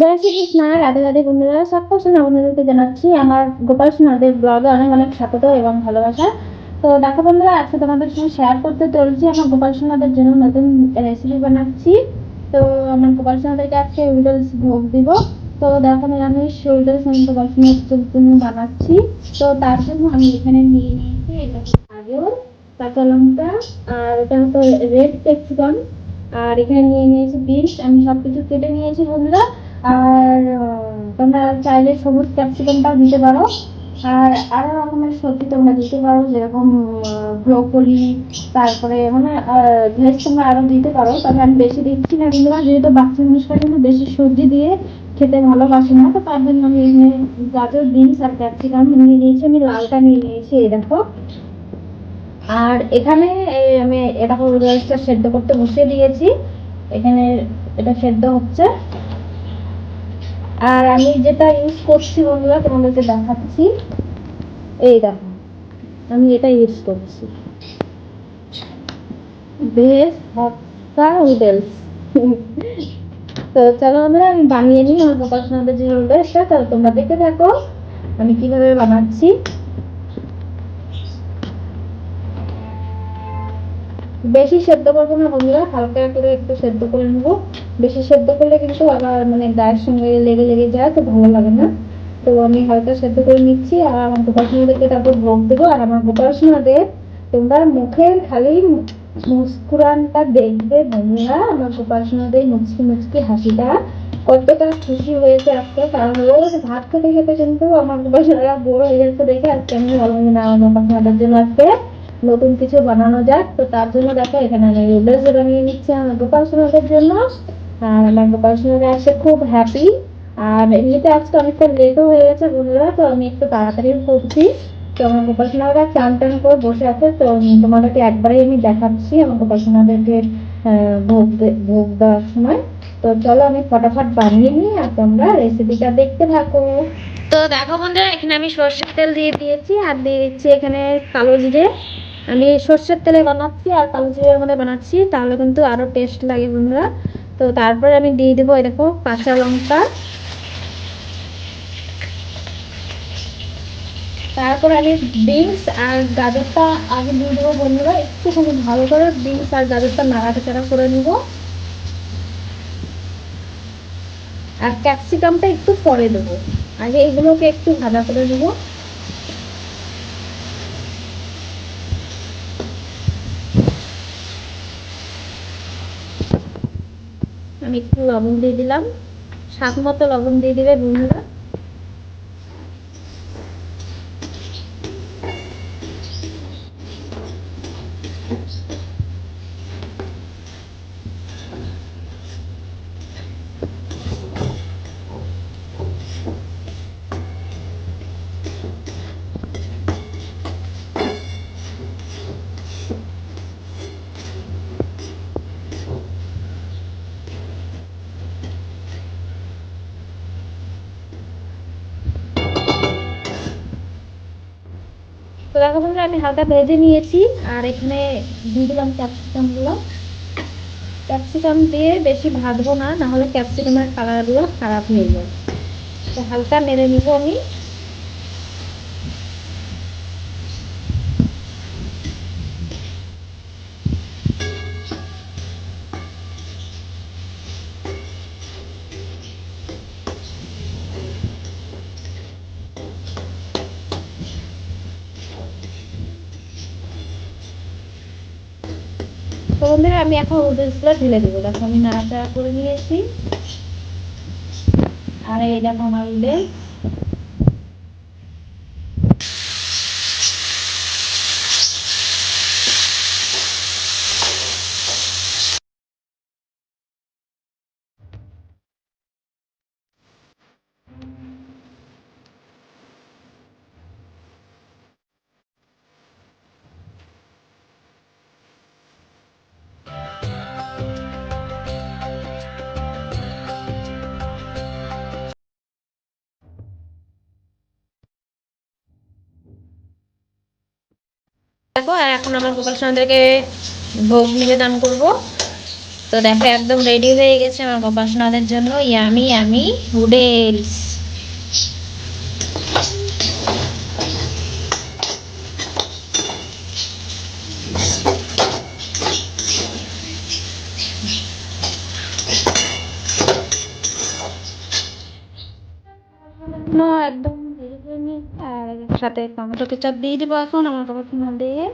জয় শ্রীকৃষ্ণ, রাধে রাধে বন্ধুরা, সব শুনে আপনাদেরকে জানাচ্ছি আমার গোপাল সোনাদের ব্লগে অনেক অনেক স্বাগত এবং ভালোবাসা। তো দেখো বন্ধুরা, আজকে তোমাদের সঙ্গে শেয়ার করতে চলছি আমার গোপাল সোনাদের জন্য নতুন রেসিপি বানাচ্ছি। তো আমার গোপাল সোনাদেরকে আজকে নুডলস ভোগ দিব। তো দেখো নিরামিষ নুডলস আমি গোপাল সোনাদের জন্য বানাচ্ছি। তো তার জন্য আমি এখানে নিয়ে নিয়েছি এটা গাজর, কাঁচা লঙ্কা, আর এটা হচ্ছে রেড ক্যাপসিকাম, আর এখানে নিয়ে নিয়েছি বিনস। আমি সবকিছু কেটে নিয়েছি বন্ধুরা। আর তোমরা চাইলে সবুজ ক্যাপসিকামটাও দিতে পারো। আর আরো রকমের সবজি তোমরা দিতে পারো, যেরকম ব্রোকলি, তারপরে মানে ভেজ তোমরা আরো দিতে পারো। তবে আমি বেশি দিচ্ছি না বন্ধুরা, যেহেতু বাচ্চা মানুষরা কিন্তু বেশি সবজি দিয়ে খেতে ভালোবাসে না। তো তার জন্য আমি এখানে গাজর, বিনস আর ক্যাপসিকাম নিয়ে নিয়েছি। আমি লালটা নিয়ে নিয়েছি, এই দেখো। আর এখানে আমি এটা নুডলসটা সেদ্ধ করতে বসিয়ে দিয়েছি। এখানে এটা সেদ্ধ হচ্ছে। আর আমি যেটা ইউজ করছি বন্ধুরা তোমাদেরকে দেখাচ্ছি, এই দেখো আমি এটা ইউজ করছি, ভেজ হাক্কা নুডলস। তো চলো বন্ধুরা, আমি বানিয়ে নিই আমার গোপাল সোনাদের যে নুডলসটা। তাহলে তোমরা দেখতে থাকো আমি কিভাবে বানাচ্ছি। বেশি সেদ্ধ করবো না বন্ধুরা, হালকা করে একটু সেদ্ধ করে নেবো। বেশি সেদ্ধ করলে কিন্তু আবার মানে গায়ের সঙ্গে লেগে লেগে যায়, তো ভালো লাগে না। তো আমি হালকা সেদ্ধ করে নিচ্ছি। আর আমার গোপাল সোনাদেরকে তারপর ভোগ দেবো। আর আমার গোপাল সোনাদের তোমরা মুখের খালি মুস্কুরানটা দেখবে বন্ধুরা, আমার গোপাল সোনাদের মুচকি মুচকি হাসিটা কতটা খুশি হয়েছে আজকে। কারণ রোজ ভাত খেতে খেতে কিন্তু আমার গোপাল সোনারা বোর হয়ে যাচ্ছে দেখে আজকে আমি ভাবলাম না আমার গোপাল সোনাদের জন্য আজকে নতুন কিছু বানানো যাক। তো তার জন্য দেখো এখানে আমি নুডলস বানিয়ে নিচ্ছি আমার গোপাল সোনাদের জন্য। আর আমার গোপাল সোনারা আজকে খুব হ্যাপি। আর এমনিতে আজকে অনেকটা লেটও হয়ে গেছে বন্ধুরা, তো আমি একটু তাড়াতাড়ি করছি। তো আমার গোপাল সোনারা চান টান করে বসে আছে। তো তোমাদেরকে একবারেই আমি দেখাচ্ছি আমার গোপাল সোনাদেরকে ভোগ দেওয়ার সময়। তো চলো আমি ফটাফট বানিয়ে নিই আর তোমরা রেসিপিটা দেখতে থাকো। তো দেখো বন্ধুরা, এখানে আমি সর্ষের তেল দিয়ে দিয়েছি আর দিয়ে দিচ্ছি এখানে কালো জিরে। আমি সর্ষের তেলে বানাচ্ছি আর কালো জিরের মধ্যে বানাচ্ছি, তাহলে কিন্তু আরো টেস্ট লাগে বন্ধুরা। তো তারপরে আমি দিয়ে দেবো এরকম কাঁচা লঙ্কা। তারপর আমি বিনস আর গাজরটা আগে দিয়ে দেবো বন্ধুরা, একটুখানি ভালো করে বিনস আর গাজরটা নাড়াচাড়া করে নেব। আর ক্যাপসিকামটা একটু পরে দেবো, আগে এগুলোকে একটু ভাজা করে নেবো। আমি একটু লবণ দিয়ে দিলাম, স্বাদ মতো লবণ দিয়ে দিবে বন্ধুরা। তো দেখো বন্ধুরা, আমি হালকা ভেজে নিয়েছি। আর এখানে দিয়ে দিলাম ক্যাপসিকামগুলো। ক্যাপসিকাম দিয়ে বেশি ভাজবো না, নাহলে ক্যাপসিকামের কালারগুলো খারাপ হয়ে যায়। তো হালকা নেড়ে নিব আমি। তো বন্ধুরা, আমি এখন নুডলসগুলো ঢেলে দেবো। দেখো আমি নাড়াচাড়া করে নিয়েছি। আর এই দেখো আমার নুডলস। দেখো, আর এখন আমার গোপাল সোনাদেরকে ভোগ নিবেদন করবো। তো দেখো একদম রেডি হয়ে গেছে আমার গোপাল সোনাদের জন্য ইয়ামি ইয়ামি নুডলস। একদম রেডি করে নিয়ে আর সাথে টমেটো কেচাপ দিয়ে দিবো এখন আমার গোপাল সোনা দিয়ে।